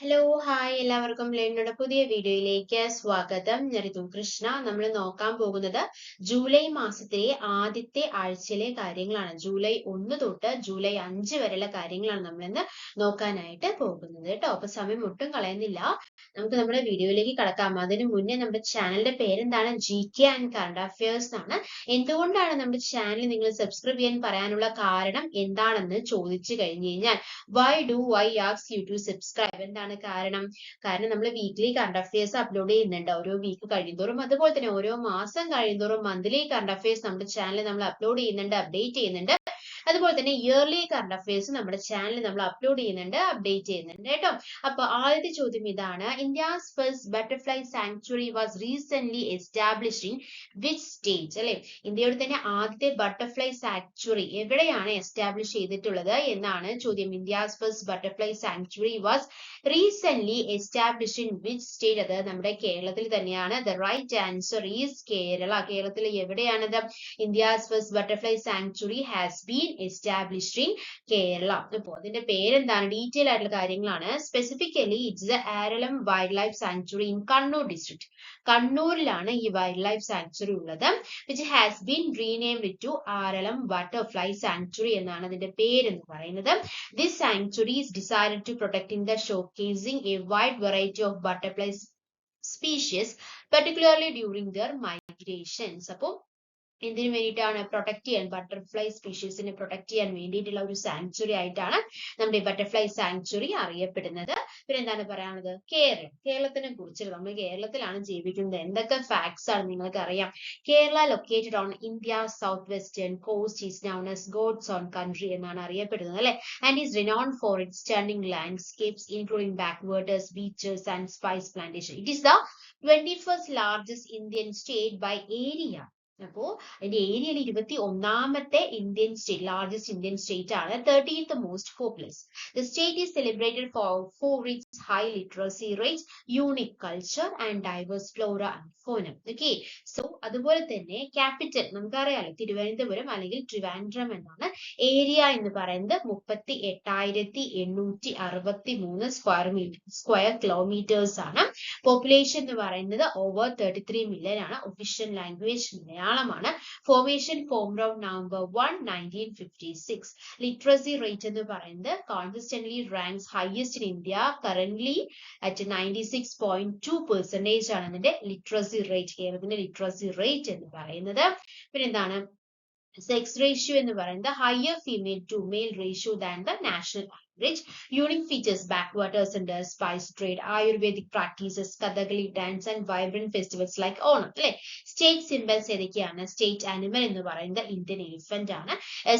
Hello hi എല്ലാവർക്കും ലേണയുടെ പുതിയ വീഡിയോയിലേക്ക് സ്വാഗതം. ഞാൻ ഋതു കൃഷ്ണ. നമ്മൾ നോക്കാൻ പോകുന്നത് ജൂലൈ മാസത്തിലെ ആദ്യത്തെ ആഴ്ചയിലെ കാര്യങ്ങളാണ്. ജൂലൈ 1 തൊട്ട് ജൂലൈ 5 വരെയുള്ള കാര്യങ്ങളാണ് നമ്മൾ ഇന്ന് നോക്കാനായിട്ട് പോകുന്നത് കേട്ടോ. അപ്പൊ സമയം ഒട്ടും കളയുന്നില്ല, നമുക്ക് നമ്മുടെ വീഡിയോയിലേക്ക് കടക്കാം. അതിനു മുന്നേ നമ്മുടെ ചാനലിന്റെ പേരെന്താണ്? GK ആൻഡ് കറണ്ട് അഫയേഴ്സ് എന്നാണ്. എന്തുകൊണ്ടാണ് നമ്മുടെ ചാനൽ നിങ്ങൾ സബ്സ്ക്രൈബ് ചെയ്യാൻ പറയാനുള്ള കാരണം എന്താണെന്ന് ചോദിച്ചു കഴിഞ്ഞു കഴിഞ്ഞാൽ why do I ask you to subscribe? എന്താണ് കാരണം? നമ്മൾ വീക്ക്ലി കറണ്ട് അഫയേഴ്സ് അപ്ലോഡ് ചെയ്യുന്നുണ്ട് ഓരോ വീക്ക് കഴിയുന്തോറും. അതുപോലെ തന്നെ ഓരോ മാസം കഴിയുന്തോറും മന്ത്ലി കറണ്ട് അഫയേഴ്സ് നമ്മുടെ ചാനലിൽ നമ്മൾ അപ്ലോഡ് ചെയ്യുന്നുണ്ട്, അപ്ഡേറ്റ് ചെയ്യുന്നുണ്ട്. അതുപോലെ തന്നെ ഇയർലി കറണ്ട് അഫയേഴ്സ് നമ്മുടെ ചാനലിൽ നമ്മൾ അപ്ലോഡ് ചെയ്യുന്നുണ്ട്, അപ്ഡേറ്റ് ചെയ്യുന്നുണ്ട് കേട്ടോ. അപ്പൊ ആദ്യത്തെ ചോദ്യം ഇതാണ്: India's first butterfly sanctuary was recent established in which state? അല്ലെ, ഇന്ത്യയുടെ തന്നെ ആദ്യത്തെ ബട്ടർഫ്ലൈ സാങ്ച്വറി എവിടെയാണ് എസ്റ്റാബ്ലിഷ് ചെയ്തിട്ടുള്ളത് എന്നാണ് ചോദ്യം. India's first butterfly sanctuary was recent established in which state? അത് നമ്മുടെ കേരളത്തിൽ തന്നെയാണ്. The right answer is Kerala. കേരളത്തിൽ എവിടെയാണത്? India's first butterfly sanctuary has been established in Kerala. അപ്പോൾ അതിന്റെ പേരെന്താണ്? ഡീറ്റെയിൽ ആയിട്ടുള്ള കാര്യങ്ങളാണ്. Specifically it's Aralam wildlife sanctuary in Kannur district. കണ്ണൂരിലാണ് ഈ വൈൽഡ് ലൈഫ് സാങ്ച്വറി ഉള്ളത്. which has been renamed to Aralam butterfly sanctuary എന്നാണ് അതിന്റെ പേരെന്ന് പറയുന്നത്. This sanctuary is designed to protect in the showcasing a wide variety of butterfly species, particularly during their migrations. അപ്പോൾ എന്തിനു വേണ്ടിയിട്ടാണ്? പ്രൊട്ടക്ട് ചെയ്യാൻ, ബട്ടർഫ്ലൈ സ്പീഷീസിനെ പ്രൊട്ടക്ട് ചെയ്യാൻ വേണ്ടിയിട്ടുള്ള ഒരു സാങ്ച്വറി ആയിട്ടാണ് നമ്മുടെ ബട്ടർഫ്ലൈ സാങ്ച്വറി അറിയപ്പെടുന്നത്. പിന്നെ എന്താണ് പറയാനുള്ളത്? കേരളത്തിനെ കുറിച്ച്. നമ്മൾ കേരളത്തിലാണ് ജീവിക്കുന്നത്. എന്തൊക്കെ ഫാക്ട്സ് ആണ് നിങ്ങൾക്ക് അറിയാം? Kerala located on India south western coast is known as God's own country എന്നാണ് അറിയപ്പെടുന്നത് അല്ലെ. And is renowned for its stunning landscapes including backwaters, beaches and spice plantation. It is the 21st largest Indian state by area. അപ്പോ അതിന്റെ ഏരിയയിൽ 21ാമത്തെ Indian state, largest Indian state ആണ്. 13th most populous. The state is celebrated for its high literacy rate, unique culture and diverse flora and fauna. Okay, so അതുപോലെ തന്നെ capital നമുക്കറിയാലോ, തിരുവനന്തപുരം അല്ലെങ്കിൽ ട്രിവാൻഡ്രം എന്നാണ്. ഏരിയ എന്ന് പറയുന്നത് 38,863 സ്ക്വയർ കിലോമീറ്റേഴ്സ് ആണ്. പോപ്പുലേഷൻ എന്ന് പറയുന്നത് over 33 million ആണ്. ഒഫീഷ്യൽ ലാംഗ്വേജ് മലയാളമാണ്. Formation form out November 1, 1956. Literacy rate എന്ന് പറയുന്നത് consistently ranks highest in India, currently at 96.2% ആണ് അതിന്റെ ലിറ്ററസി റേറ്റ്, കേരളത്തിന്റെ ലിറ്ററസി റേറ്റ് എന്ന് പറയുന്നത്. പിന്നെ എന്താണ്? സെക്സ് റേഷ്യോ എന്ന് പറയുന്നത് higher female to male ratio than the national average. Unique features: backwaters and spice trade, Ayurvedic practices, Kathakali dance and vibrant festivals like Onam. അല്ലെ, സ്റ്റേറ്റ് സിംബൽസ് ഏതൊക്കെയാണ്? State animal എന്ന് പറയുന്നത് ഇന്ത്യൻ എലിഫന്റ് ആണ്.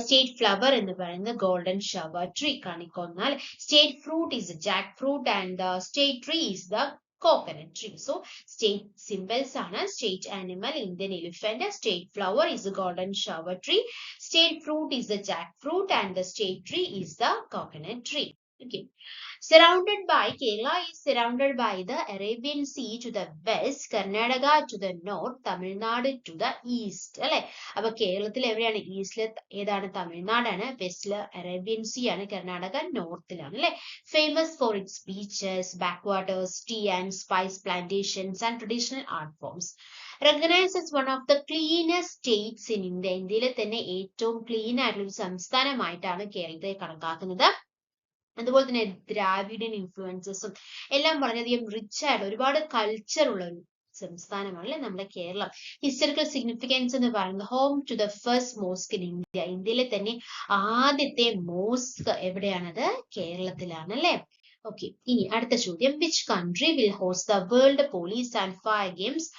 State flower എന്ന് പറയുന്നത് golden shower tree, കണിക്കൊന്ന. State fruit is Jack fruit and state tree is the coconut tree. So state symbols ആണ് state animal Indian elephant, state flower is the golden shower tree, state fruit is the jackfruit and the state tree is the coconut tree. Okay, surrounded by, Kerala is surrounded by the Arabian Sea to the west, Karnataka to the north, Tamil Nadu to the east. അല്ലെ, അപ്പൊ കേരളത്തിൽ എവിടെയാണ്? ഈസ്റ്റില് ഏതാണ്? തമിഴ്നാടാണ്. വെസ്റ്റില് Arabian sea ആണ്. കർണാടക നോർത്തിലാണ് അല്ലെ. Famous for its beaches, backwaters, tea and spice plantations and traditional art forms. Recognized as one of the cleanest states in India. ഇന്ത്യയിലെ തന്നെ ഏറ്റവും ക്ലീൻ ആയിട്ടുള്ള ഒരു സംസ്ഥാനമായിട്ടാണ് കേരളത്തെ കണക്കാക്കുന്നത്. അതുപോലെ തന്നെ ദ്രാവിഡൻ ഇൻഫ്ലുവൻസസും എല്ലാം വളരെയധികം റിച്ച് ആയിട്ടുള്ള ഒരുപാട് കൾച്ചർ ഉള്ള ഒരു സംസ്ഥാനമാണ് അല്ലെ നമ്മുടെ കേരളം. ഹിസ്റ്ററിക്കൽ സിഗ്നിഫിക്കൻസ് എന്ന് പറയുന്നത് home to the first mosque in India. ഇന്ത്യയിലെ തന്നെ ആദ്യത്തെ മോസ്ക് എവിടെയാണത്? കേരളത്തിലാണ് അല്ലെ. ഓക്കെ, ഇനി അടുത്ത ചോദ്യം: which country will host the world police and fire games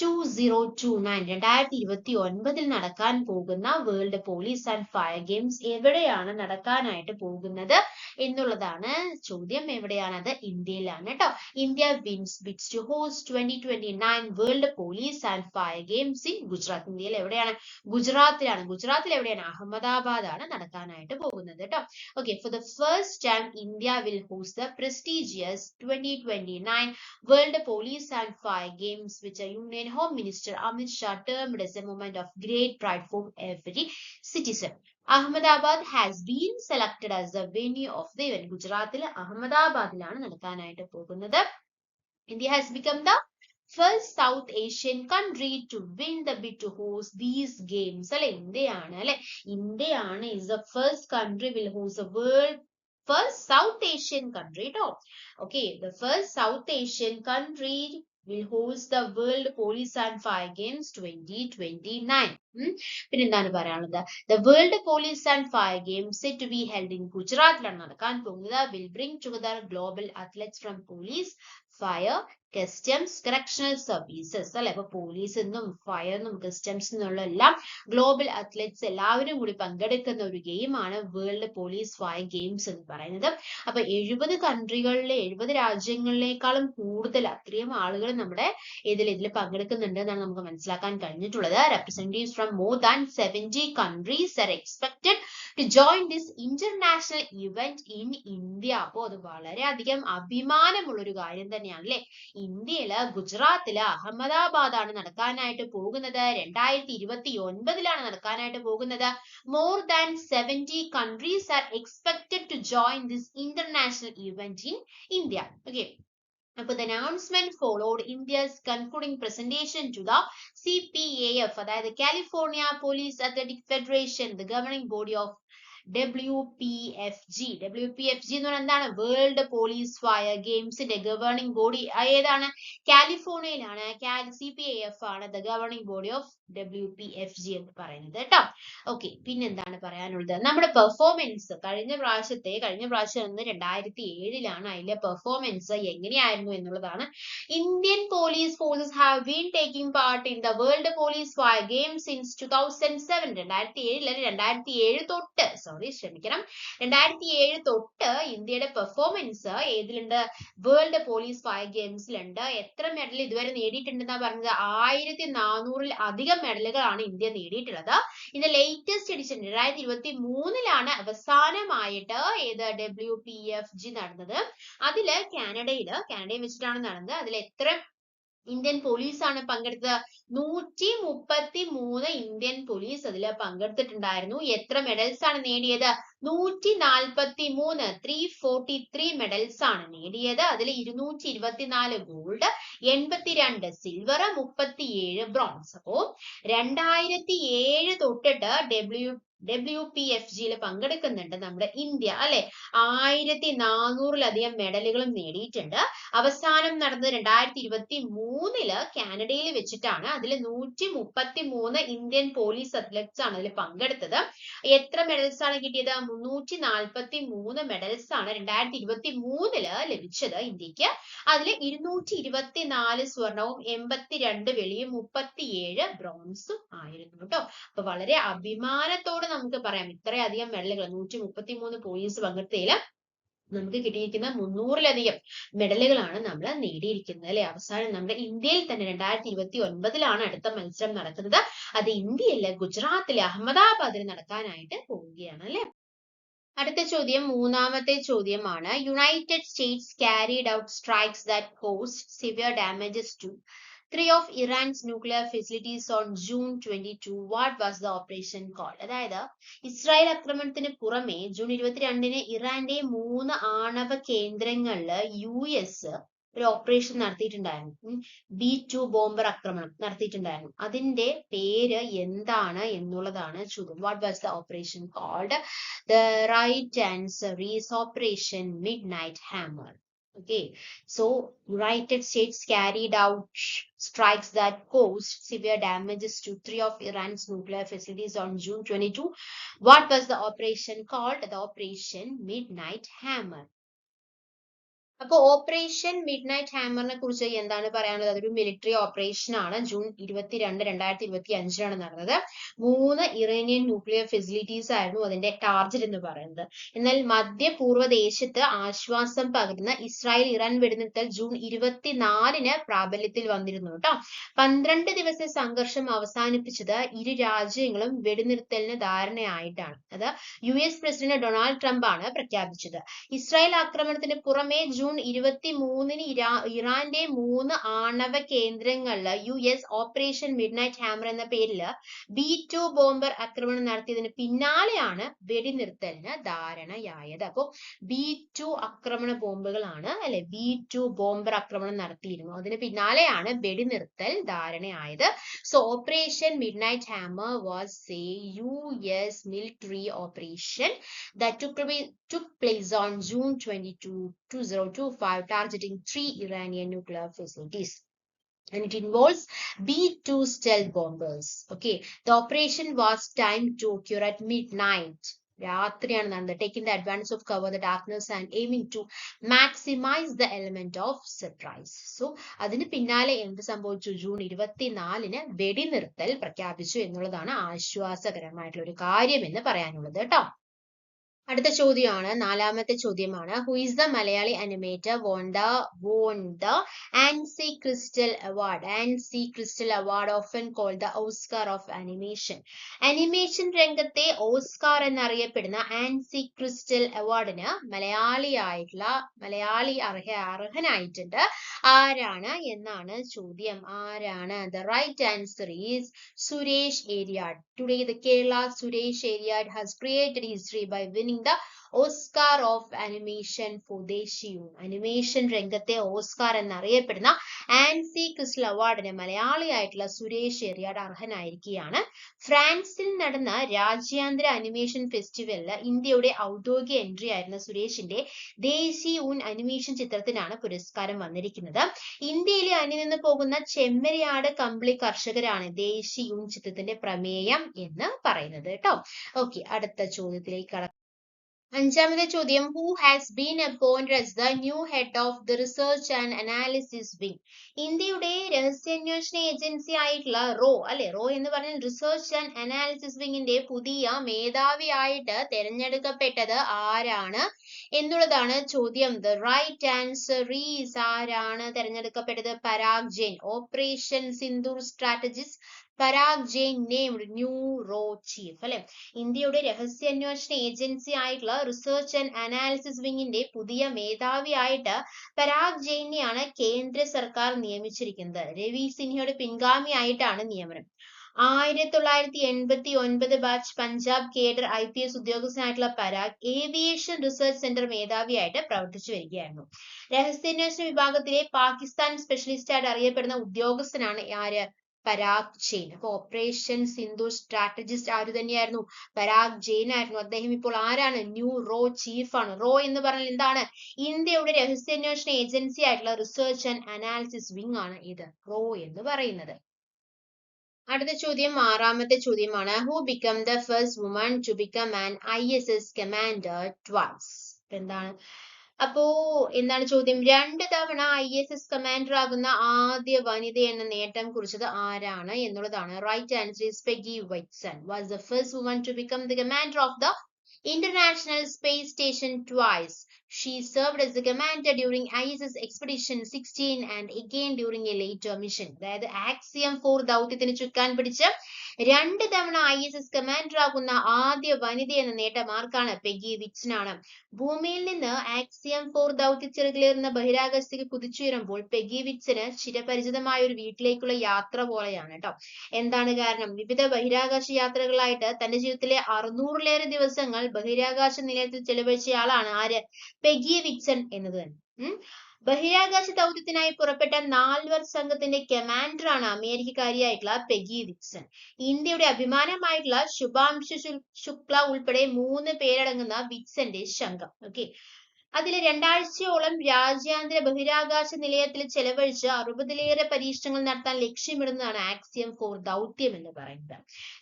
2029? 2029 നടക്കാൻ പോകുന്ന world police and fire games എവിടെയാണ് നടക്കാനായിട്ട് പോകുന്നത് എന്നുള്ളതാണ് ചോദ്യം. എവിടെയാണത്? ഇന്ത്യയിലാണ് കേട്ടോ. India bids to host 2029 world police and fire games in Gujarat. ഇന്ത്യയിൽ എവിടെയാണ്? ഗുജറാത്തിലാണ്. ഗുജറാത്തിൽ എവിടെയാണ്? അഹമ്മദാബാദ് ആണ് നടക്കാനായിട്ട് പോകുന്നത് കേട്ടോ. Okay, for the first time India will host the prestigious 2029 world police and fire games which are Union Home Minister Amit Shah termed as a moment of great pride for every citizen. Ahmedabad has been selected as the venue of the event. ഗുജറാത്തിൽ അഹമ്മദാബാദിലാണ് നടക്കാനായിട്ട് പോകുന്നത്. India has become the first South Asian country to win the bid to host these games. അല്ലെ ഇന്ത്യയാണ് is the first country will host the world first South Asian country ട്ടോ. Okay, the first South Asian country will host the World Police and Fire Games 2029. പിന്നെന്താണ് പറയാനുള്ളത്? The World Police and Fire Games set to be held in ഗുജറാത്തിലാണ് നടക്കാൻ പോകുന്നത്. Will bring together global athletes from police, fire, customs, correctional services. അല്ലെ, അപ്പൊ പോലീസിന്നും ഫയറിനും കസ്റ്റംസിനുള്ള എല്ലാം global athletes എല്ലാവരും കൂടി പങ്കെടുക്കുന്ന ഒരു ഗെയിമാണ് വേൾഡ് പോലീസ് ഫയർ ഗെയിംസ് എന്ന് പറയുന്നത്. അപ്പൊ 70 കൺട്രികളിലെ 70 രാജ്യങ്ങളിലേക്കാളും കൂടുതൽ അത്രയും ആളുകൾ നമ്മുടെ ഇതിൽ പങ്കെടുക്കുന്നുണ്ട് എന്നാണ് നമുക്ക് മനസ്സിലാക്കാൻ കഴിഞ്ഞിട്ടുള്ളത്. Representatives from more than 70 countries are expected to join this international event in India. അപ്പോൾ അത് വളരെയധികം അഭിമാനമുള്ള ഒരു കാര്യം തന്നെയാണ് അല്ലെ. ഇന്ത്യയില് ഗുജറാത്തില് അഹമ്മദാബാദാണ് നടക്കാനായിട്ട് പോകുന്നത്. 2029 നടക്കാനായിട്ട് പോകുന്നത്. More than 70 countries are expected to join this international event in India. Okay. അപ്പോൾ the announcement followed India's concluding presentation to the CPAF, അതായത് California police athletic federation, the governing body of WPFG. WPFG എന്ന് പറഞ്ഞാൽ എന്താണ്? World police fire ഗെയിംസിന്റെ governing body ഏതാണ്? കാലിഫോർണിയയിലാണ്. CPAF ആണ് the governing body of WPFG എന്ന് പറയുന്നത് കേട്ടോ. ഓക്കെ, പിന്നെന്താണ് പറയാനുള്ളത്? നമ്മുടെ പെർഫോമൻസ് കഴിഞ്ഞ പ്രാവശ്യം 2007 അതിലെ പെർഫോമൻസ് എങ്ങനെയായിരുന്നു എന്നുള്ളതാണ്. Indian police forces have been taking part in the world police fire games since 2007. 2007 തൊട്ട് 2007 തൊട്ട് ഇന്ത്യയുടെ പെർഫോമൻസ് ഏതിലുണ്ട്? വേൾഡ് പോലീസ് ഫയർ ഗെയിംസിലുണ്ട്. എത്ര മെഡൽ ഇതുവരെ നേടിയിട്ടുണ്ടെന്നാ പറഞ്ഞത്? 1400 അധികം മെഡലുകളാണ് ഇന്ത്യ നേടിയിട്ടുള്ളത്. ഇതിന്റെ ലേറ്റസ്റ്റ് എഡിഷൻ 2023 അവസാനമായിട്ട് ഏത് WPFG നടന്നത്. അതില് കാനഡയിൽ വെച്ചിട്ടാണ് നടന്നത്. അതിൽ എത്ര ഇന്ത്യൻ പോലീസ് ആണ് പങ്കെടുത്തത്? 133 ഇന്ത്യൻ പോലീസ് അതിൽ പങ്കെടുത്തിട്ടുണ്ടായിരുന്നു. എത്ര മെഡൽസ് ആണ് നേടിയത്? 143 343 മെഡൽസ് ആണ് നേടിയത്. അതിൽ 224 ഗോൾഡ്, 82 സിൽവർ, 37 ബ്രോൺസ്. അപ്പോ 2007 തൊട്ടിട്ട് WPFG പങ്കെടുക്കുന്നുണ്ട് നമ്മുടെ ഇന്ത്യ അല്ലെ. 1400 മെഡലുകളും നേടിയിട്ടുണ്ട്. അവസാനം നടന്നത് 2023 കാനഡയിൽ വെച്ചിട്ടാണ്. അതിൽ 133 ഇന്ത്യൻ പോലീസ് അത്ലറ്റ്സ് ആണ് അതിൽ പങ്കെടുത്തത്. എത്ര മെഡൽസ് ആണ് കിട്ടിയത്? 343 മെഡൽസ് ആണ് 2023 ലഭിച്ചത് ഇന്ത്യക്ക്. അതിൽ 224 സ്വർണവും 82 വെള്ളിയും 37 ബ്രോൺസും ആയിരുന്നു കേട്ടോ. അപ്പൊ വളരെ അഭിമാനത്തോടെ നമുക്ക് പറയാം ഇത്രയധികം മെഡലുകൾ 133 പോലീസ് പങ്കെടുത്തതിൽ നമുക്ക് കിട്ടിയിരിക്കുന്ന 300-ലധികം മെഡലുകളാണ് നമ്മൾ നേടിയിരിക്കുന്നത് അല്ലെ. അവസാനം നമ്മുടെ ഇന്ത്യയിൽ തന്നെ 2029 അടുത്ത മത്സരം നടക്കുന്നത്. അത് ഇന്ത്യയിലെ ഗുജറാത്തിലെ അഹമ്മദാബാദിൽ നടക്കാനായിട്ട് പോവുകയാണ് അല്ലെ. അടുത്ത ചോദ്യം, മൂന്നാമത്തെ ചോദ്യമാണ്. United States carried out strikes that caused severe damages to 3 of Iran's nuclear facilities on June 22. What was the operation called? അതായത് ഇസ്രായേൽ ആക്രമണത്തിന് പുറമെ ജൂൺ 22 ഇറാന്റെ 3 ആണവ കേന്ദ്രങ്ങളിൽ US ഒരു ഓപ്പറേഷൻ നടത്തിയിട്ടുണ്ടായിരുന്നു. B2 ബോംബർ ആക്രമണം നടത്തിയിട്ടുണ്ടായിരുന്നു. അതിന്റെ പേര് എന്താണ് എന്നുള്ളതാണ് ചോദ്യം. What was the operation called? The right answer is Operation Midnight Hammer. Okay, so United States carried out strikes that caused severe damages to 3 of Iran's nuclear facilities on June 22. What was the operation called? The Operation Midnight Hammer. അപ്പൊ operation mid night ഹാമറിനെ കുറിച്ച് എന്താണ് പറയാനുള്ളത്? അതൊരു military operation ആണ്. June 22, 2025 നടന്നത്. 3 Iranian nuclear facilities ആയിരുന്നു അതിന്റെ target എന്ന് പറയുന്നത്. എന്നാൽ മധ്യപൂർവ്വ ദേശത്ത് ആശ്വാസം പകരുന്ന ഇസ്രായേൽ ഇറാൻ വെടിനിർത്തൽ ജൂൺ 24 പ്രാബല്യത്തിൽ വന്നിരുന്നു കേട്ടോ. 12 ദിവസത്തെ സംഘർഷം അവസാനിപ്പിച്ചത് ഇരു രാജ്യങ്ങളും വെടിനിർത്തലിന് ധാരണയായിട്ടാണ്. അത് US പ്രസിഡന്റ് ഡൊണാൾഡ് ട്രംപ് ആണ് പ്രഖ്യാപിച്ചത്. ഇസ്രായേൽ ആക്രമണത്തിന് പുറമെ ജൂൺ ജൂൺ 23 ഇറാന്റെ 3 ആണവ കേന്ദ്രങ്ങളില് US ഓപ്പറേഷൻ മിഡ്നൈറ്റ് ഹാമർ എന്ന പേരില് B2 ബോംബർ ആക്രമണം നടത്തിയതിന് പിന്നാലെയാണ് വെടിനിർത്തലിന് ധാരണയായത്. അപ്പൊ B2 ആക്രമണ ബോംബുകളാണ് അല്ലെ, B2 ബോംബർ ആക്രമണം നടത്തിയിരുന്നു, അതിന് പിന്നാലെയാണ് വെടിനിർത്തൽ ധാരണയായത്. So Operation Midnight Hammer was a US military operation that took place on June 22, 2025, targeting 3 Iranian nuclear facilities. And it involves B2 stealth bombers. Okay, the operation was timed to occur at midnight. രാത്രിയാണ് നടന്നത്. Taking the advantage of cover, the darkness, and aiming to maximize the element of surprise. So അതിന് പിന്നാലെ എന്ത് സംഭവിച്ചു? June 24 വെടിനിർത്തൽ പ്രഖ്യാപിച്ചു എന്നുള്ളതാണ് ആശ്വാസകരമായിട്ടുള്ള ഒരു കാര്യം എന്ന് പറയാനുള്ളത് കേട്ടോ. അടുത്ത ചോദ്യമാണ്, 4ാമത്തെ ചോദ്യമാണ്. Who is the Malayali animator won the ANSI Crystal Award? ANSI Crystal Award, often called the Oscar of Animation. Animation രംഗത്തെ ഓസ്കാർ എന്നറിയപ്പെടുന്ന ആൻസി ക്രിസ്റ്റൽ അവാർഡിന് മലയാളി അർഹനായിട്ടുണ്ട്. ആരാണ് എന്നാണ് ചോദ്യം. ആരാണ്? The right answer is Suresh Eriyad. Today the Kerala Suresh Eriyad has created history by winning the Oscar of Animation for ദേശീയു. Animation രംഗത്തെ Oscar എന്നറിയപ്പെടുന്ന ആൻസി ക്രിസ്റ്റൽ അവാർഡിന് മലയാളിയായിട്ടുള്ള സുരേഷ് എറിയാട് അർഹനായിരിക്കുകയാണ്. ഫ്രാൻസിൽ നടന്ന രാജ്യാന്തര അനിമേഷൻ ഫെസ്റ്റിവലിൽ ഇന്ത്യയുടെ ഔദ്യോഗിക എൻട്രി ആയിരുന്ന സുരേഷിന്റെ ദേശീയൂൻ അനിമേഷൻ ചിത്രത്തിനാണ് പുരസ്കാരം വന്നിരിക്കുന്നത്. ഇന്ത്യയിലെ അന്യനിന്ന് പോകുന്ന ചെമ്മരിയാട് കമ്പിളി കർഷകരാണ് ദേശീയൂൻ ചിത്രത്തിന്റെ പ്രമേയം എന്ന് പറയുന്നത് കേട്ടോ. ഓക്കെ, അടുത്ത ചോദ്യത്തിലേക്ക് കടക്കാം. 5ാമത്തെ ചോദ്യം, who has been appointed as the new head of the research and analysis wing? ഇന്ത്യയുടെ രഹസ്യാന്വേഷണ ഏജൻസി ആയിട്ടുള്ള റോ എന്ന് പറഞ്ഞ റിസർച്ച് ആൻഡ് അനാലിസിസ് വിങ്ങിന്റെ പുതിയ മേധാവിയായിട്ട് തെരഞ്ഞെടുക്കപ്പെട്ടത് ആരാണ് എന്നുള്ളതാണ് ചോദ്യം. The right answer is, ആരാണ് തെരഞ്ഞെടുക്കപ്പെട്ടത്? Parag Jain. Operation Sindoor strategist Parag Jain named new റോ ചീഫ് അല്ലെ. ഇന്ത്യയുടെ രഹസ്യാന്വേഷണ ഏജൻസി ആയിട്ടുള്ള റിസർച്ച് ആൻഡ് അനാലിസിസ് വിങ്ങിന്റെ പുതിയ മേധാവിയായിട്ട് പരാഗ് ജെയിനെയാണ് കേന്ദ്ര സർക്കാർ നിയമിച്ചിരിക്കുന്നത്. രവി സിൻഹയുടെ പിൻഗാമിയായിട്ടാണ് നിയമനം. 1989 ബാച്ച് പഞ്ചാബ് കേഡർ IPS ഉദ്യോഗസ്ഥനായിട്ടുള്ള പരാഗ് ഏവിയേഷൻ റിസർച്ച് സെന്റർ മേധാവിയായിട്ട് പ്രവർത്തിച്ചു വരികയായിരുന്നു. രഹസ്യാന്വേഷണ വിഭാഗത്തിലെ പാകിസ്ഥാൻ സ്പെഷ്യലിസ്റ്റ് ആയിട്ട് അറിയപ്പെടുന്ന ഉദ്യോഗസ്ഥനാണ് ആര്? പരാഗ് ജെയിൻ. അപ്പൊ ഓപ്പറേഷൻ സിന്ദൂർ സ്ട്രാറ്റജിസ്റ്റ് ആര് തന്നെയായിരുന്നു? പരാഗ് ജെയിൻ ആയിരുന്നു. അദ്ദേഹം ഇപ്പോൾ ആരാണ്? ന്യൂ റോ ചീഫ് ആണ്. റോ എന്ന് പറഞ്ഞാൽ എന്താണ്? ഇന്ത്യയുടെ രഹസ്യാന്വേഷണ ഏജൻസി ആയിട്ടുള്ള റിസർച്ച് ആൻഡ് അനാലിസിസ് വിങ് ആണ് ഇത് റോ എന്ന് പറയുന്നത്. അടുത്ത ചോദ്യം 6ാമത്തെ ചോദ്യമാണ്. Who become the first woman to become an ISS commander twice? എന്താണ് എന്താണ് ചോദ്യം? 2 തവണ ISS കമാൻഡർ ആകുന്ന ആദ്യ വനിത എന്ന നേട്ടം കുറിച്ചത് ആരാണ് എന്നുള്ളതാണ്. Right answer is Peggy Whitson was the first woman to become the commander of the International Space Station twice. She served as the commander during ISS Expedition 16 and again during a later mission. അതായത് axiom 4 ദൗത്യത്തിന് ചുക്കാൻ പിടിച്ച് 2 തവണ ISS commander ആകുന്ന ആദ്യ വനിത എന്ന നേട്ടം ആർക്കാണ്? Peggy വിറ്റ്സൺ ആണ്. ഭൂമിയിൽ നിന്ന് ആക്സിയം 4 ദൗത്യച്ചിറകിലേറുന്ന ബഹിരാകാശത്തേക്ക് കുതിച്ചുയരുമ്പോൾ പെഗി വിറ്റ്സന് ചിരപരിചിതമായ ഒരു വീട്ടിലേക്കുള്ള യാത്ര പോലെയാണ് കേട്ടോ. എന്താണ് കാരണം? വിവിധ ബഹിരാകാശ യാത്രകളായിട്ട് തന്റെ ജീവിതത്തിലെ 600-ലേറെ ദിവസങ്ങൾ ബഹിരാകാശ നിലയത്തിൽ ചെലവഴിച്ചയാളാണ് ആര്? പെഗി വിറ്റ്സൺ എന്നത് തന്നെ. ബഹിരാകാശ ദൗത്യത്തിനായി പുറപ്പെട്ട 4 സംഘത്തിന്റെ കമാൻഡർ ആണ് അമേരിക്കക്കാരിയായിട്ടുള്ള പെഗി വിറ്റ്സൺ. ഇന്ത്യയുടെ അഭിമാനമായിട്ടുള്ള ശുഭാംശു ശുക്ല ഉൾപ്പെടെ 3 പേരടങ്ങുന്ന വിറ്റ്സന്റെ സംഘം. ഓക്കെ, അതിൽ 2 ആഴ്ചയോളം രാജ്യാന്തര ബഹിരാകാശ നിലയത്തിൽ ചെലവഴിച്ച് 60-ലേറെ പരീക്ഷണങ്ങൾ നടത്താൻ ലക്ഷ്യമിടുന്നതാണ് ആക്സിയം 4 ദൗത്യം എന്ന് പറയുന്നത്.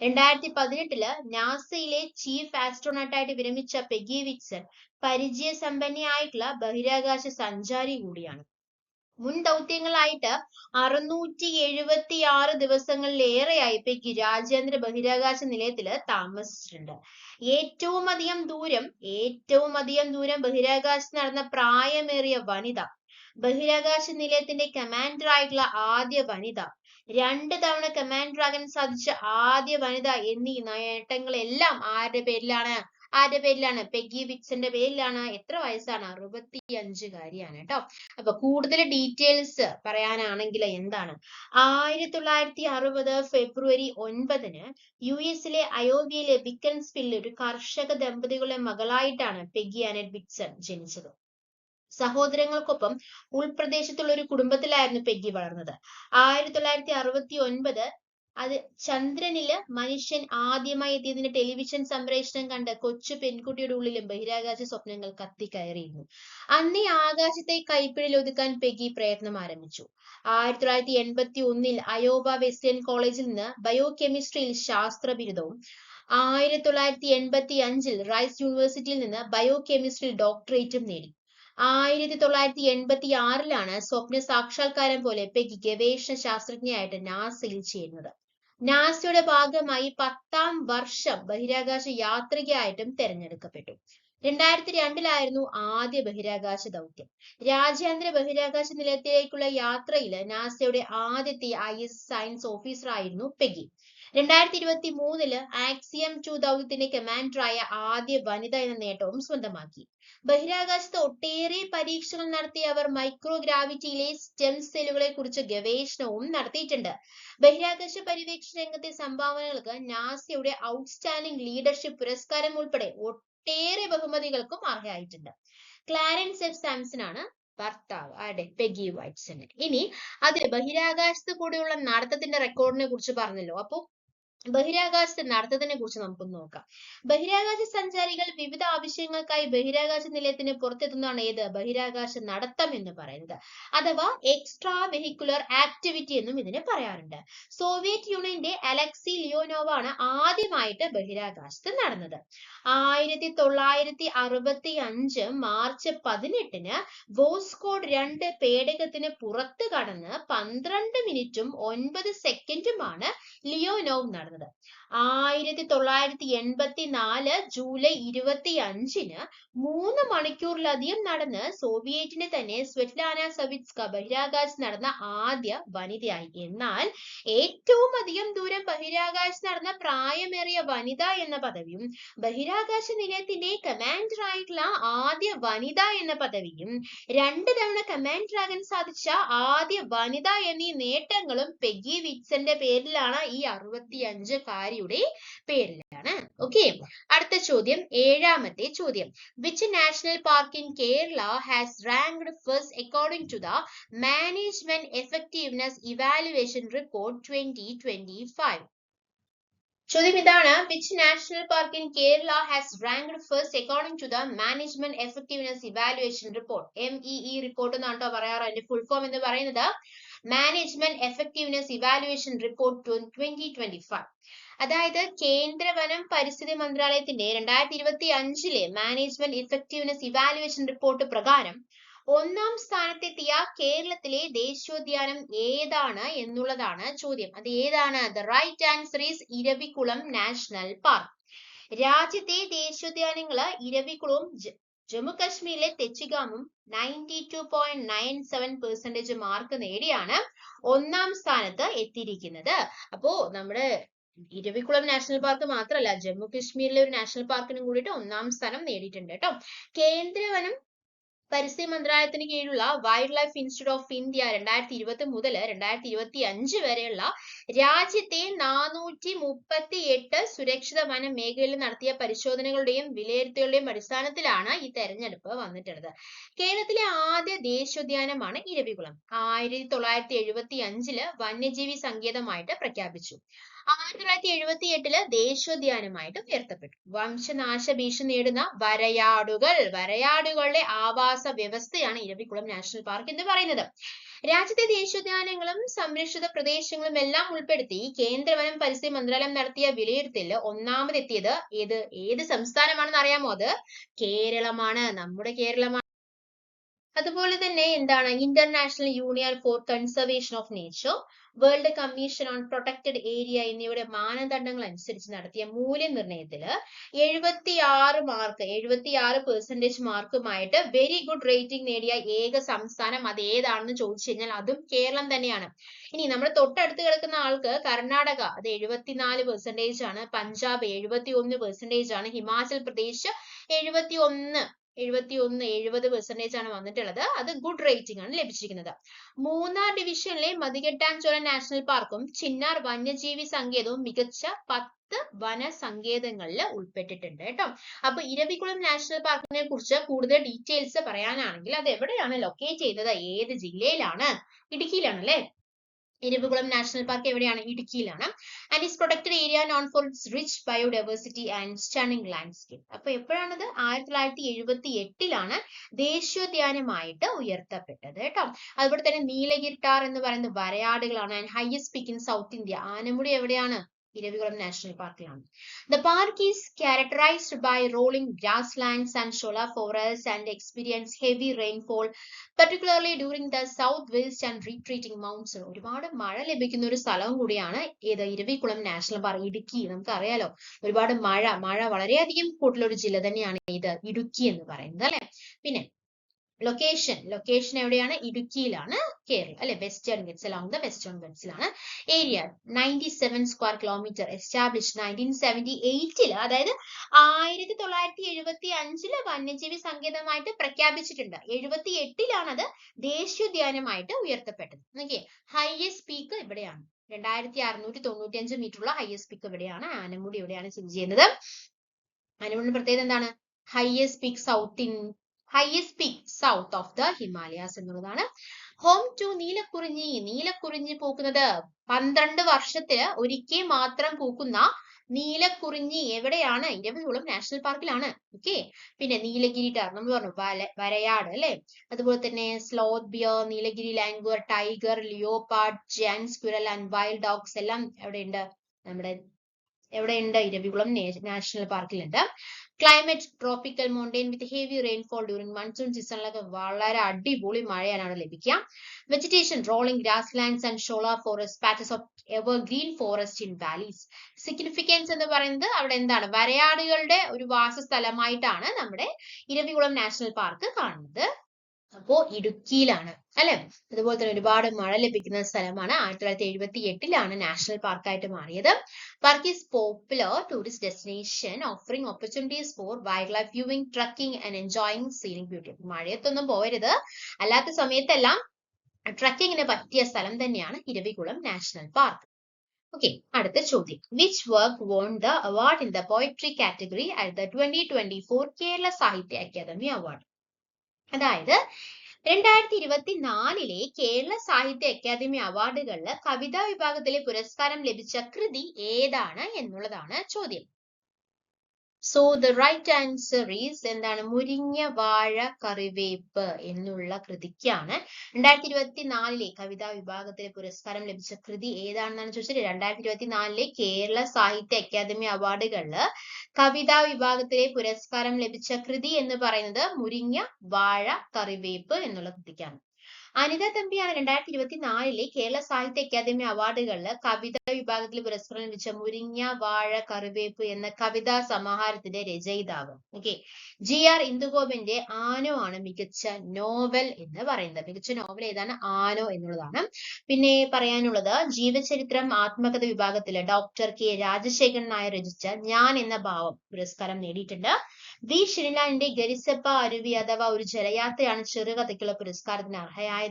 2018 നാസയിലെ ചീഫ് ആസ്ട്രോനോട്ടായിട്ട് വിരമിച്ച പെഗി വിറ്റ്സൺ പരിചയസമ്പന്നയായിട്ടുള്ള ബഹിരാകാശ സഞ്ചാരി കൂടിയാണ്. മുൻ ദൗത്യങ്ങളായിട്ട് 676 ദിവസങ്ങളിലേറെയായി പെഗി രാജ്യാന്തര ബഹിരാകാശ നിലയത്തിൽ താമസിച്ചിട്ടുണ്ട്. ഏറ്റവും അധികം ദൂരം ബഹിരാകാശത്ത് നടന്ന പ്രായമേറിയ വനിത, ബഹിരാകാശ നിലയത്തിന്റെ കമാൻഡർ ആയിട്ടുള്ള ആദ്യ വനിത, 2 തവണ കമാൻഡർ ആകാൻ സാധിച്ച ആദ്യ വനിത എന്നീ നേട്ടങ്ങളെല്ലാം ആരുടെ പേരിലാണ്? ആരുടെ പേരിലാണ്? പെഗ്ഗി വിറ്റ്സന്റെ പേരിലാണ്. എത്ര വയസ്സാണ്? 65-കാരിയാണ് കേട്ടോ. അപ്പൊ കൂടുതൽ ഡീറ്റെയിൽസ് പറയാനാണെങ്കിൽ എന്താണ്, 1960 ഫെബ്രുവരി 9 US അയോവയിലെ ബിക്കൻസ്വില്ലിൽ ഒരു കർഷക ദമ്പതികളുടെ മകളായിട്ടാണ് പെഗ്ഗി ആനറ്റ് വിറ്റ്സൺ ജനിച്ചത്. സഹോദരങ്ങൾക്കൊപ്പം ഉൾപ്രദേശത്തുള്ള ഒരു കുടുംബത്തിലായിരുന്നു പെഗ്ഗി വളർന്നത്. 1969 അത് ചന്ദ്രനില് മനുഷ്യൻ ആദ്യമായി എത്തിയതിന്റെ ടെലിവിഷൻ സംപ്രേഷണം കണ്ട കൊച്ചു പെൺകുട്ടിയുടെ ഉള്ളിലും ബഹിരാകാശ സ്വപ്നങ്ങൾ കത്തിക്കയറിയിരുന്നു. അന്നേ ആകാശത്തെ കൈപ്പിടിയിൽ ഒതുക്കാൻ പെഗ്ഗി പ്രയത്നം ആരംഭിച്ചു. 1981 അയോവ വെസ്റ്റേൺ കോളേജിൽ നിന്ന് ബയോ കെമിസ്ട്രിയിൽ ശാസ്ത്ര ബിരുദവും 1985 റൈസ് യൂണിവേഴ്സിറ്റിയിൽ നിന്ന് ബയോ കെമിസ്ട്രിയിൽ ഡോക്ടറേറ്റും നേടി. 1986 സ്വപ്ന സാക്ഷാത്കാരം പോലെ പെഗ്ഗി ഗവേഷണ ശാസ്ത്രജ്ഞയായിട്ട് നാസയിൽ ചേരുന്നത്. നാസയുടെ ഭാഗമായി 10ാം വർഷം ബഹിരാകാശ യാത്രികയായിട്ടും തെരഞ്ഞെടുക്കപ്പെട്ടു. 2002 ആദ്യ ബഹിരാകാശ ദൗത്യം. രാജ്യാന്തര ബഹിരാകാശ നിലയത്തിലേക്കുള്ള യാത്രയിൽ നാസയുടെ ആദ്യത്തെ ISS സയൻസ് ഓഫീസർ ആയിരുന്നു പെഗ്ഗി. 2023 ആക്സിയം 2 ദൗത്യത്തിന്റെ കമാൻഡറായ ആദ്യ വനിത എന്ന നേട്ടവും സ്വന്തമാക്കി. ബഹിരാകാശത്ത് ഒട്ടേറെ പരീക്ഷണങ്ങൾ നടത്തിയ അവർ മൈക്രോഗ്രാവിറ്റിയിലെ സ്റ്റെം സെല്ലുകളെ കുറിച്ച് ഗവേഷണവും നടത്തിയിട്ടുണ്ട്. ബഹിരാകാശ പര്യവേക്ഷണ രംഗത്തെ സംഭാവനകൾക്ക് നാസയുടെ ഔട്ട്സ്റ്റാൻഡിംഗ് ലീഡർഷിപ്പ് പുരസ്കാരം ഉൾപ്പെടെ ഒട്ടേറെ ബഹുമതികൾക്കും അർഹയായിട്ടുണ്ട്. ക്ലാരൻസ് എഫ് സാംസൺ ആണ് ഭർത്താവ് ആരുടെ? പെഗ്ഗി വൈറ്റ്സൺ. ഇനി അതിൽ ബഹിരാകാശത്ത് കൂടെയുള്ള നടത്തത്തിന്റെ റെക്കോർഡിനെ കുറിച്ച് പറഞ്ഞല്ലോ. അപ്പൊ ബഹിരാകാശത്തെ നടത്തത്തിനെ കുറിച്ച് നമുക്കൊന്ന് നോക്കാം. ബഹിരാകാശ സഞ്ചാരികൾ വിവിധ ആവശ്യങ്ങൾക്കായി ബഹിരാകാശ നിലയത്തിന് പുറത്തെത്തുന്നതാണ് ഏത്? ബഹിരാകാശ നടത്തം എന്ന് പറയുന്നത്, അഥവാ എക്സ്ട്രാ വെഹിക്കുലർ ആക്ടിവിറ്റി എന്നും ഇതിനെ പറയാറുണ്ട്. സോവിയറ്റ് യൂണിയന്റെ അലക്സി ലിയോനോവ് ആണ് ആദ്യമായിട്ട് ബഹിരാകാശത്ത് നടന്നത്. 1965 മാർച്ച് 18 വോസ്കോഡ് 2 പേടകത്തിന് പുറത്ത് കടന്ന് 12 മിനിറ്റും 9 സെക്കൻഡുമാണ് ലിയോനോവ് നടന്നത്. 1984 ജൂലൈ 25 3 മണിക്കൂറിലധികം നടന്ന് സോവിയറ്റിന്റെ തന്നെ സ്വെറ്റ്ലാന സവിറ്റ്സ്ക ബഹിരാകാശത്ത് നടന്ന ആദ്യ വനിതയായി. എന്നാൽ ഏറ്റവും അധികം ദൂരം ബഹിരാകാശത്ത് നടന്ന പ്രായമേറിയ വനിത എന്ന പദവിയും ബഹിരാകാശ നിലയത്തിന്റെ കമാൻഡർ ആയിട്ടുള്ള ആദ്യ വനിത എന്ന പദവിയും 2 തവണ കമാൻഡർ ആകാൻ സാധിച്ച ആദ്യ വനിത എന്നീ നേട്ടങ്ങളും പെഗ്ഗി വിറ്റ്സന്റെ പേരിലാണ്. ഈ 65-കാരിയുടെ പേരിലാണ്. ഓക്കെ, അടുത്ത ചോദ്യം, 7ാമത്തെ ചോദ്യം. Which national park in Kerala has ranked first according to the management effectiveness evaluation report 2025? ചോദ്യം ഇതാണ്, which national park in Kerala has ranked first according to the management effectiveness evaluation report. MEE report എന്നാട്ടോ പറയാറ്. അതിന്റെ full form എന്ന് പറയുന്നത് management effectiveness evaluation report 2025. അതായത് കേന്ദ്ര വനം പരിസ്ഥിതി മന്ത്രാലയത്തിന്റെ 2025 മാനേജ്മെന്റ് ഇഫക്റ്റീവ്നെസ് ഇവാലുവേഷൻ റിപ്പോർട്ട് പ്രകാരം 1ാം സ്ഥാനത്തെത്തിയ കേരളത്തിലെ ദേശീയോദ്യാനം ഏതാണ് എന്നുള്ളതാണ് ചോദ്യം. അത് ഏതാണ്? The right answer is Eravikulam national park. രാജ്യത്തെ ദേശീയോദ്യാനങ്ങള് ഇരവികുളവും ജമ്മു കാശ്മീരിലെ തെച്ചിഗാമും 92.97% മാർക്ക് നേടിയാണ് 1ാം സ്ഥാനത്ത് എത്തിയിരിക്കുന്നത്. അപ്പോ നമ്മുടെ ഇരവികുളം നാഷണൽ പാർക്ക് മാത്രമല്ല, ജമ്മു കാശ്മീരിലെ ഒരു നാഷണൽ പാർക്കിനും കൂടിയിട്ട് 1ാം സ്ഥാനം നേടിയിട്ടുണ്ട് കേട്ടോ. കേന്ദ്ര വനം പരിസ്ഥിതി മന്ത്രാലയത്തിന് കീഴിലുള്ള wild life institute of India 2020 മുതൽ 2025 വരെയുള്ള രാജ്യത്തെ 438 സുരക്ഷിത വന മേഖലയിൽ നടത്തിയ പരിശോധനകളുടെയും വിലയിരുത്തലുകളുടെയും അടിസ്ഥാനത്തിലാണ് ഈ തെരഞ്ഞെടുപ്പ് വന്നിട്ടുള്ളത്. കേരളത്തിലെ ആദ്യ ദേശീയോദ്യാനമാണ് ഇരവികുളം. 1975 വന്യജീവി സങ്കേതമായിട്ട് പ്രഖ്യാപിച്ചു. 1978 ദേശീയോദ്യാനമായിട്ട് ഉയർത്തപ്പെട്ടു. വംശനാശ ഭീഷണി നേടുന്ന വരയാടുകളുടെ ആവാസ വ്യവസ്ഥയാണ് ഇരവികുളം നാഷണൽ പാർക്ക് എന്ന് പറയുന്നത്. രാജ്യത്തെ ദേശീയോദ്യാനങ്ങളും സംരക്ഷിത പ്രദേശങ്ങളും എല്ലാം ഉൾപ്പെടുത്തി കേന്ദ്ര വനം പരിസ്ഥിതി മന്ത്രാലയം നടത്തിയ വിലയിരുത്തലിൽ 1ാമതെത്തിയത് ഏത് സംസ്ഥാനമാണെന്ന് അറിയാമോ? അത് കേരളമാണ്, നമ്മുടെ കേരളമാണ്. അതുപോലെ തന്നെ എന്താണ് international union for conservation of nature, world commission on protected area എന്നിവയുടെ മാനദണ്ഡങ്ങൾ അനുസരിച്ച് നടത്തിയ മൂല്യനിർണ്ണയത്തില് 76% മാർക്കുമായിട്ട് വെരി ഗുഡ് റേറ്റിംഗ് നേടിയ ഏക സംസ്ഥാനം അത് ഏതാണെന്ന് ചോദിച്ചു കഴിഞ്ഞാൽ അതും കേരളം തന്നെയാണ്. ഇനി നമ്മുടെ തൊട്ടടുത്ത് കിടക്കുന്ന ആൾക്ക് കർണാടക അത് 74% ആണ്, പഞ്ചാബ് 71% ആണ്, ഹിമാചൽ പ്രദേശ് 70% ആണ് വന്നിട്ടുള്ളത്. അത് ഗുഡ് റേറ്റിംഗ് ആണ് ലഭിച്ചിരിക്കുന്നത്. മൂന്നാർ ഡിവിഷനിലെ മതികെട്ടാൻചോല നാഷണൽ പാർക്കും ചിന്നാർ വന്യജീവി സങ്കേതവും മികച്ച 10 വനസങ്കേതങ്ങളിൽ ഉൾപ്പെട്ടിട്ടുണ്ട് കേട്ടോ. അപ്പൊ ഇരവികുളം നാഷണൽ പാർക്കിനെ കുറിച്ച് കൂടുതൽ ഡീറ്റെയിൽസ് പറയാനാണെങ്കിൽ അത് എവിടെയാണ് ലൊക്കേറ്റ് ചെയ്തത്, ഏത് ജില്ലയിലാണ്? ഇടുക്കിയിലാണ് അല്ലെ. ഇരവികുളം നാഷണൽ പാർക്ക് എവിടെയാണ്? ഇടുക്കിയിലാണ്. And is protected area known for its rich biodiversity and stunning landscape. അപ്പൊ എപ്പോഴാണത്? 1978 ദേശീയോദ്യാനമായിട്ട് ഉയർത്തപ്പെട്ടത് കേട്ടോ. അതുപോലെ തന്നെ നീലഗിരി എന്ന് പറയുന്നത് വരയാടുകളാണ്. And highest peak in south India, Anamudi എവിടെയാണ്? ഇരവികുളം നാഷണൽ പാർക്കിലാണ്. The park is characterized by rolling grasslands and shola forests and experience heavy rainfall, particularly during the southwest and retreating monsoon. ഒരുപാട് മഴ ലഭിക്കുന്ന ഒരു സ്ഥലവും കൂടിയാണ് ഏത്? Eravikulam national park, Idukki. നമുക്കറിയാലോ ഒരുപാട് മഴ വളരെയധികം കൂടുതലുള്ള ഒരു ജില്ല തന്നെയാണ് ഇത് ഇടുക്കി എന്ന് പറയുന്നത് അല്ലെ. പിന്നെ ലൊക്കേഷൻ എവിടെയാണ്? ഇടുക്കിയിലാണ്, കേരളം അല്ലെ. Western ghats, along the western ഗട്ട്സിലാണ്. ഏരിയ 97 സ്ക്വയർ കിലോമീറ്റർ, എസ്റ്റാബ്ലിഷ് 1978, അതായത് 1975 വന്യജീവി സങ്കേതമായിട്ട് പ്രഖ്യാപിച്ചിട്ടുണ്ട്. 78 അത് ദേശീയോദ്യാനമായിട്ട് ഉയർത്തപ്പെട്ടത്. ഓക്കെ. ഹൈയസ്റ്റ് പീക്ക് ഇവിടെയാണ്, 2695 മീറ്റർ ഉള്ള ഹൈയസ്റ്റ് പീക്ക് ഇവിടെയാണ്. ആനമുടി ഇവിടെയാണ് സ്ഥിതി ചെയ്യുന്നത്. ആനമുടിന്റെ പ്രത്യേകത എന്താണ്? Highest peak south of the Himalayas എന്നുള്ളതാണ്. ഹോം ടു നീലക്കുറിഞ്ഞി പൂക്കുന്നത് 12 വർഷത്തില് ഒരിക്കൽ മാത്രം പൂക്കുന്ന നീലക്കുറിഞ്ഞി എവിടെയാണ്? ഇരവികുളം നാഷണൽ പാർക്കിലാണ്. ഓക്കെ. പിന്നെ നീലഗിരി നമ്മൾ പറഞ്ഞു വരയാട് അല്ലെ. അതുപോലെ തന്നെ sloth bear, Nilgiri langur, tiger, leopard, giant squirrel and wild dogs എല്ലാം എവിടെയുണ്ട്? എവിടെയുണ്ട്? ഇരവികുളം നാഷണൽ പാർക്കിലുണ്ട്. Climate tropical mountain with heavy rainfall during monsoon സീസണിലൊക്കെ വളരെ അടിപൊളി മഴയാണ് അവിടെ ലഭിക്കുക. Vegetation rolling grasslands and ഷോള forest, patches of evergreen forest in valleys. Significance എന്ന് പറയുന്നത് അവിടെ എന്താണ്? വരയാടുകളുടെ ഒരു വാസസ്ഥലമായിട്ടാണ് നമ്മുടെ ഇരവികുളം നാഷണൽ പാർക്ക് കാണുന്നത്. അപ്പോ ഇടുക്കിയിലാണ് അല്ലെ. അതുപോലെ തന്നെ ഒരുപാട് മഴ ലഭിക്കുന്ന സ്ഥലമാണ്. 1978 നാഷണൽ പാർക്കായിട്ട് മാറിയത്. Park is popular tourist destination offering opportunities for wildlife viewing, trekking and enjoying scenic beauty. മഴയത്തൊന്നും പോകരുത്, അല്ലാത്ത സമയത്തെല്ലാം ട്രക്കിങ്ങിന് പറ്റിയ സ്ഥലം തന്നെയാണ് ഇരവികുളം നാഷണൽ പാർക്ക്. ഓക്കെ. അടുത്ത ചോദ്യം. Which work won the award in the poetry category at the 2024 Kerala Sahitya academy award? അതായത് 2024 കേരള സാഹിത്യ അക്കാദമി അവാർഡുകളിൽ കവിതാ വിഭാഗത്തിലെ പുരസ്കാരം ലഭിച്ച കൃതി ഏതാണ് എന്നുള്ളതാണ് ചോദ്യം. So the right answer is എന്താണ്? മുരിങ്ങ വാഴ കറിവേപ്പ് എന്നുള്ള കൃതിക്കാണ് 2024 കവിതാ വിഭാഗത്തിലെ പുരസ്കാരം ലഭിച്ച കൃതി ഏതാണെന്നാണ് ചോദിച്ചത്. 2024 കേരള സാഹിത്യ അക്കാദമി അവാർഡുകളിൽ കവിതാ വിഭാഗത്തിലെ പുരസ്കാരം ലഭിച്ച കൃതി എന്ന് പറയുന്നത് മുരിങ്ങ വാഴ കറിവേപ്പ് എന്നുള്ള കൃതിക്കാണ്. അനിത തമ്പിയാണ് 2024 കേരള സാഹിത്യ അക്കാദമി അവാർഡുകളിൽ കവിതാ വിഭാഗത്തിൽ പുരസ്കാരം ലഭിച്ച മുരിങ്ങ വാഴ കറിവേപ്പ് എന്ന കവിതാ സമാഹാരത്തിന്റെ രചയിതാവ്. ഓക്കെ. GR ഇന്ദുഗോപന്റെ ആനോ ആണ് മികച്ച നോവൽ എന്ന് പറയുന്നത്. മികച്ച നോവൽ ഏതാണ്? ആനോ എന്നുള്ളതാണ്. പിന്നെ പറയാനുള്ളത് ജീവചരിത്രം ആത്മകഥ വിഭാഗത്തില് ഡോക്ടർ കെ രാജശേഖരൻ നായർ രചിച്ച ഞാൻ എന്ന ഭാവം പുരസ്കാരം നേടിയിട്ടുണ്ട്. വി ശ്രീലാലിന്റെ ഗരിസപ്പ അരുവി അഥവാ ഒരു ജലയാത്രയാണ് ചെറുകഥയ്ക്കുള്ള പുരസ്കാരത്തിന് അർഹമായത്.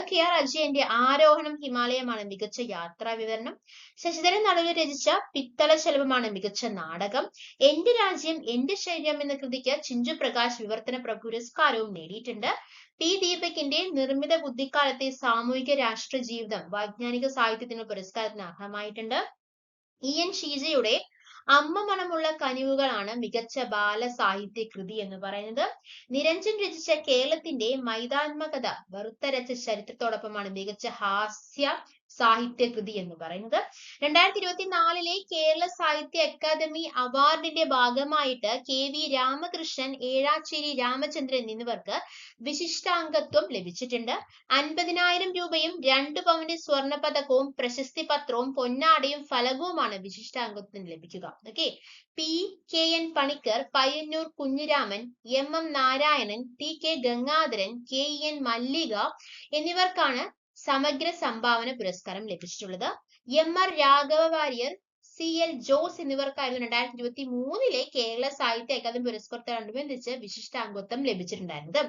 KR അജയന്റെ ആരോഹണം ഹിമാലയമാണ് മികച്ച യാത്രാ വിവരണം. ശശിധരൻ നടുവിൽ രചിച്ച പിത്തള ശലഭമാണ് മികച്ച നാടകം. എന്റെ രാജ്യം എന്റെ ശരീരം എന്ന കൃതിക്ക് ചിഞ്ചു പ്രകാശ് വിവർത്തന പുരസ്കാരവും നേടിയിട്ടുണ്ട്. പി ദീപകിന്റെ നിർമ്മിത ബുദ്ധിക്കാലത്തെ സാമൂഹിക രാഷ്ട്ര ജീവിതം വൈജ്ഞാനിക സാഹിത്യത്തിന് പുരസ്കാരത്തിന് അർഹമായിട്ടുണ്ട്. EN ഷീജയുടെ അമ്മ മണമുള്ള കനിവുകളാണ് മികച്ച ബാലസാഹിത്യ കൃതി എന്ന് പറയുന്നത്. നിരഞ്ജൻ രചിച്ച കേരളത്തിന്റെ മൈതാത്മകഥ വറുത്തരച്ച ചരിത്രത്തോടൊപ്പമാണ് മികച്ച ഹാസ്യ സാഹിത്യകൃതി എന്ന് പറയുന്നത്. 2024 കേരള സാഹിത്യ അക്കാദമി അവാർഡിന്റെ ഭാഗമായിട്ട് KV രാമകൃഷ്ണൻ, ഏഴാച്ചേരി രാമചന്ദ്രൻ എന്നിവർക്ക് വിശിഷ്ടാംഗത്വം ലഭിച്ചിട്ടുണ്ട്. 50,000 രൂപയും 2 പവന് സ്വർണ്ണ പതകവും പ്രശസ്തി പത്രവും പൊന്നാടയും ഫലകവുമാണ് വിശിഷ്ടാംഗത്വത്തിന് ലഭിക്കുക. Okay. PKN Panicker, Payyanur Kunhiraman, MM Narayanan, TK Gangadharan, KN മല്ലിക എന്നിവർക്കാണ് സമഗ്ര സംഭാവന പുരസ്കാരം ലഭിച്ചിട്ടുള്ളത്. MR Raghava Warrier, CL Jose എന്നിവർക്കായിരുന്നു 2023 Kerala Sahitya academy പുരസ്കാരത്തോടനുബന്ധിച്ച് വിശിഷ്ടാംഗത്വം ലഭിച്ചിട്ടുണ്ടായിരുന്നത്.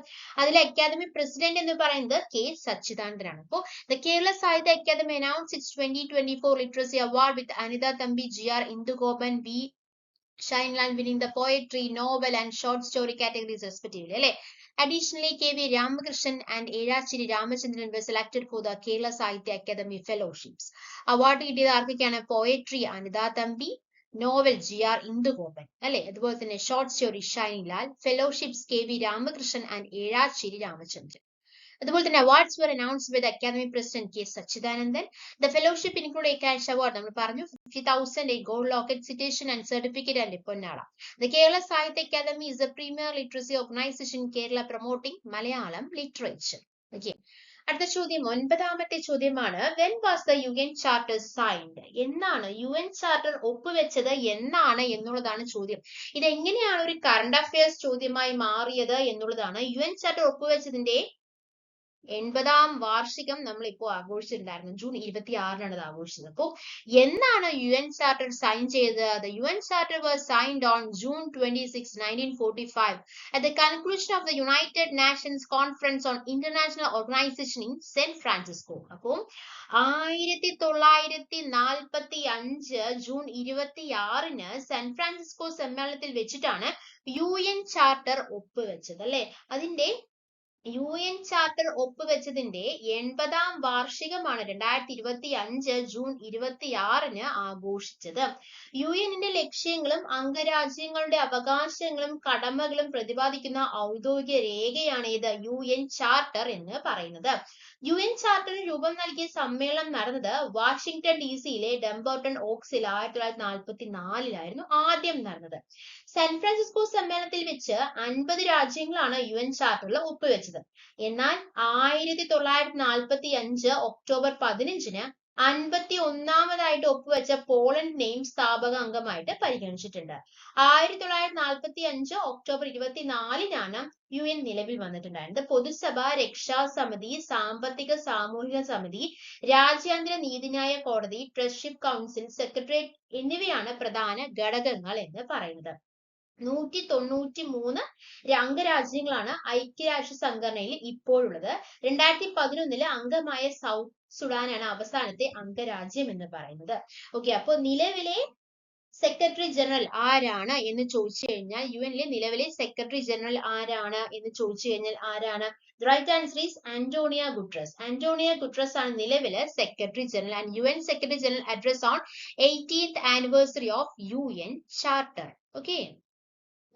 അതിലെ അക്കാദമി പ്രസിഡന്റ് എന്ന് പറയുന്നത് K സച്ചിദാനന്ദനാണ്. അപ്പോൾ the Kerala Sahitya Akademi announced its 2024 literacy award with Anitha Thampi, GR Indugopan, B Shineland winning the poetry, novel and short story categories respectively. അല്ലെ? Additionally, KV Ramakrishnan and Ezhachiri Ramachandran were selected for the Kerala Sahitya Academy Fellowships. Award കിട്ടിയത് ആർക്കൊക്കെയാണ്? Poetry Anitha Thampi, novel GR Indugopan, അല്ലെ? അതുപോലെ തന്നെ short story Shinelal, fellowships KV Ramakrishnan and Ezhacheri Ramachandran. അതുപോലെ തന്നെ awards were announced by the Academy President K Sachidanandan. The fellowship included a cash award, നമ്മൾ പറഞ്ഞു, 50,000, a gold locket, citation and certificate and a പൊന്നാട. The Kerala Sahitya Academy is a premier literacy organization in Kerala promoting Malayalam literature. Okay. അടുത്ത ചോദ്യം, 9ാമത്തെ ചോദ്യമാണ്, when was the UN Charter signed? എന്നാണ് UN Charter ഒപ്പുവെച്ചത് എന്നാണ് എന്നുള്ളതാണ് ചോദ്യം. ഇത് എങ്ങനെയാണ് ഒരു കറണ്ട് അഫയേഴ്സ് ചോദ്യമായി മാറിയത് എന്നുള്ളതാണ്. UN Charter ഒപ്പുവെച്ചതിന്റെ 80ാം വാർഷികം നമ്മൾ ഇപ്പോൾ ആഘോഷിച്ചിട്ടുണ്ടായിരുന്നു. ജൂൺ 26-നാണ് ഇത് ആഘോഷിച്ചത്. അപ്പോൾ എന്നാണ് UN Charter സൈൻ ചെയ്തത്? The UN Charter was signed on June 26, 1945 at the conclusion of the United Nations Conference on International Organization in San Francisco. അപ്പോൾ 1945 ജൂൺ 26-ന് സാൻ ഫ്രാൻസിസ്കോ സമ്മേളനത്തിൽ വെച്ചിട്ടാണ് UN Charter ഒപ്പുവെച്ചത്, അല്ലെ? അതിന്റെ UN Charter ഒപ്പുവെച്ചതിന്റെ 80ാം വാർഷികമാണ് 2025 ജൂൺ 26-ന് ആഘോഷിച്ചത്. യുഎന്നിന്റെ ലക്ഷ്യങ്ങളും അംഗരാജ്യങ്ങളുടെ അവകാശങ്ങളും കടമകളും പ്രതിപാദിക്കുന്ന ഔദ്യോഗിക രേഖയാണ് ഇത് UN Charter എന്ന് പറയുന്നത്. UN Charterന് രൂപം നൽകിയ സമ്മേളനം നടന്നത് വാഷിംഗ്ടൺ DC-യിലെ ഡംബർട്ടൺ ഓക്സിൽ 1944-ലായിരുന്നു ആദ്യം നടന്നത്. സാൻ ഫ്രാൻസിസ്കോ സമ്മേളനത്തിൽ വെച്ച് 50 രാജ്യങ്ങളാണ് UN Charterൽ ഒപ്പുവെച്ചത്. എന്നാൽ 1945 ഒക്ടോബർ 15-ന് 51ാമതായിട്ട് ഒപ്പുവെച്ച പോളണ്ടിനെയും സ്ഥാപക അംഗമായിട്ട് പരിഗണിച്ചിട്ടുണ്ട്. 1945 ഒക്ടോബർ 24-നാണ് UN നിലവിൽ വന്നിട്ടുണ്ടായിരുന്നത്. പൊതുസഭ, രക്ഷാസമിതി, സാമ്പത്തിക സാമൂഹിക സമിതി, രാജ്യാന്തര നീതിന്യായ കോടതി, ട്രസ്റ്റിഷിപ്പ് കൗൺസിൽ, സെക്രട്ടേറിയറ്റ് എന്നിവയാണ് പ്രധാന ഘടകങ്ങൾ എന്ന് പറയുന്നത്. 193 അംഗരാജ്യങ്ങളാണ് ഐക്യരാഷ്ട്ര സംഘടനയിൽ ഇപ്പോഴുള്ളത്. 2011 അംഗമായ സൗത്ത് സുഡാനാണ് അവസാനത്തെ അംഗരാജ്യം എന്ന് പറയുന്നത്. ഓക്കെ, അപ്പോൾ നിലവിലെ സെക്രട്ടറി ജനറൽ ആരാണ് എന്ന് ചോദിച്ചു കഴിഞ്ഞാൽ, യുഎനിലെ നിലവിലെ സെക്രട്ടറി ജനറൽ ആരാണ് എന്ന് ചോദിച്ചു കഴിഞ്ഞാൽ ആരാണ്? Right answer is Antonio Guterres. Antonio Guterres ആണ് നിലവിലെ secretary general. And UN secretary general address on 18th anniversary of UN Charter. Okay,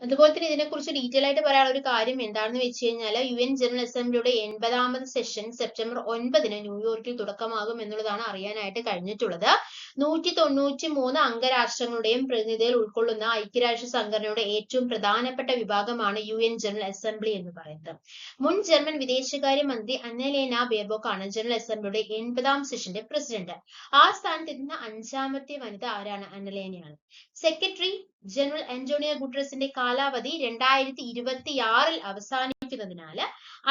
അതുപോലെ തന്നെ ഇതിനെക്കുറിച്ച് ഡീറ്റെയിൽ ആയിട്ട് പറയാനുള്ള ഒരു കാര്യം എന്താണെന്ന് വെച്ച് കഴിഞ്ഞാൽ, UN ജനറൽ അസംബ്ലിയുടെ 80ാമത് സെഷൻ സെപ്റ്റംബർ 9-ന് ന്യൂയോർക്കിൽ തുടക്കമാകും എന്നുള്ളതാണ് അറിയാനായിട്ട് കഴിഞ്ഞിട്ടുള്ളത്. 193 അംഗരാഷ്ട്രങ്ങളുടെയും പ്രതിനിധികൾ ഉൾക്കൊള്ളുന്ന ഐക്യരാഷ്ട്ര സംഘടനയുടെ ഏറ്റവും പ്രധാനപ്പെട്ട വിഭാഗമാണ് UN ജനറൽ അസംബ്ലി എന്ന് പറയുന്നത്. മുൻ ജർമ്മൻ വിദേശകാര്യ മന്ത്രി അന്നലേന ബേർബോക്ക് ആണ് ജനറൽ അസംബ്ലിയുടെ 80ാം സെഷന്റെ പ്രസിഡന്റ്. ആ സ്ഥാനത്തെത്തുന്ന 5ാമത്തെ വനിത ആരാണ്? അന്നലേനയാണ്. സെക്രട്ടറി ജനറൽ ആന്റോണിയോ ഗുട്ടറസിന്റെ കാലാവധി 2026-ൽ അവസാനിക്കുന്നതിനാൽ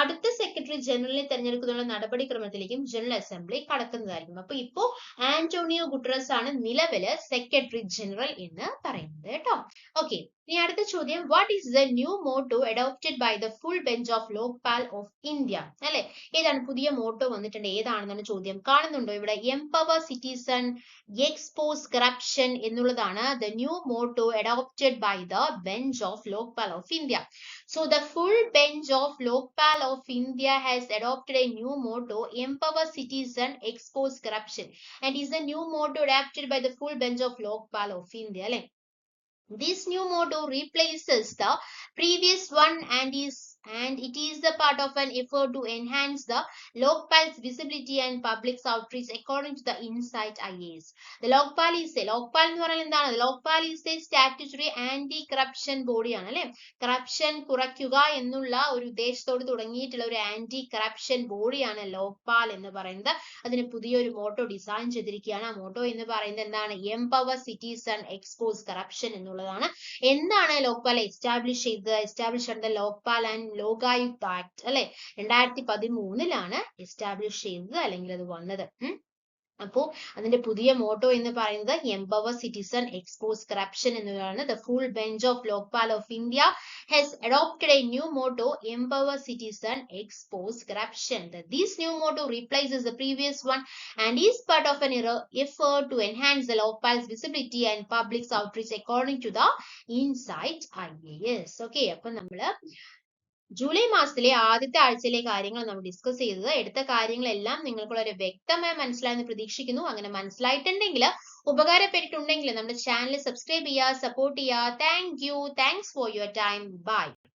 അടുത്ത സെക്രട്ടറി ജനറലിനെ തെരഞ്ഞെടുക്കുന്നതിനുള്ള നടപടിക്രമത്തിലേക്കും ജനറൽ അസംബ്ലി കടക്കുന്നതായിരിക്കും. അപ്പൊ ഇപ്പോ ആന്റോണിയോ ഗുട്ടറസ് ആണ് നിലവിലെ സെക്രട്ടറി ജനറൽ എന്ന് പറയുന്നത് കേട്ടോ. ഓക്കെ, ഇനി അടുത്ത ചോദ്യം, what is the new motto adopted by the full bench of Lokpal of India? അല്ലെ, ഏതാണ് പുതിയ മോട്ടോ വന്നിട്ടുണ്ട്? ഏതാണെന്നാണ് ചോദ്യം. കാണുന്നുണ്ടോ ഇവിടെ? എംപവർ സിറ്റിസൺ, എക്സ്പോസ് കറപ്ഷൻ എന്നുള്ളതാണ് the new motto adopted by the bench of Lokpal of India. So the full bench of Lokpal of India has adopted a new motto, empower citizen, expose corruption, and is the new motto adopted by the full bench of Lokpal of India. This new motto replaces the previous one and is and it is the part of an effort to enhance the Lokpal's visibility and public's outreach according to the Insight IAS. The Lokpal is a Lokpal എന്ന് പറഞ്ഞാൽ എന്താണ്? Lokpal is a statutory anti-corruption body ആണ് അല്ലെ. Corruption കുറയ്ക്കുക എന്നുള്ള ഒരു ഉദ്ദേശത്തോട് തുടങ്ങിയിട്ടുള്ള ഒരു ആന്റി കറപ്ഷൻ ബോഡിയാണ് ലോക്പാൽ എന്ന് പറയുന്നത്. അതിന് പുതിയൊരു മോട്ടോ ഡിസൈൻ ചെയ്തിരിക്കുകയാണ്. ആ മോട്ടോ എന്ന് പറയുന്നത് എന്താണ്? എംപവർ സിറ്റിസൺ എക്സ്പോസ് കറപ്ഷൻ എന്നുള്ളതാണ്. എന്താണ് ലോക്പാൽ എസ്റ്റാബ്ലിഷ് ചെയ്തത്? എസ്റ്റാബ്ലിഷ് ചെയ്ത ലോക്പാൽ ആൻഡ് ലോകായുക്ത ആക്ട് അല്ലെ 2013 എസ്റ്റാബ്ലിഷ് ചെയ്തത് അല്ലെങ്കിൽ അത് വന്നത്. അപ്പോൾ അതിന്റെ പുതിയ മോട്ടോ എന്ന് പറയുന്നത് എംപവർ സിറ്റിസൺ എക്സ്പോസ് കറപ്ഷൻ എന്നതാണ്. The full bench of Lokpal of India has adopted a new motto empower citizen expose corruption. This new motto replaces the previous one and is part of an effort to enhance the Lokpal's visibility and public's outreach according to the Insight IAS. Okay, അപ്പൊ നമ്മള് July മാസത്തിലെ ആദ്യത്തെ ആഴ്ചയിലെ കാര്യങ്ങൾ നമ്മൾ discuss ചെയ്തത്. എടുത്ത കാര്യങ്ങളെല്ലാം നിങ്ങൾക്ക് വളരെ വ്യക്തമായി മനസ്സിലായെന്ന് പ്രതീക്ഷിക്കുന്നു. അങ്ങനെ മനസ്സിലായിട്ടുണ്ടെങ്കിൽ, ഉപകാരപ്പെട്ടിട്ടുണ്ടെങ്കിൽ നമ്മുടെ ചാനൽ സബ്സ്ക്രൈബ് ചെയ്യുക, സപ്പോർട്ട് ചെയ്യുക. Thank you. Thanks for your time. By.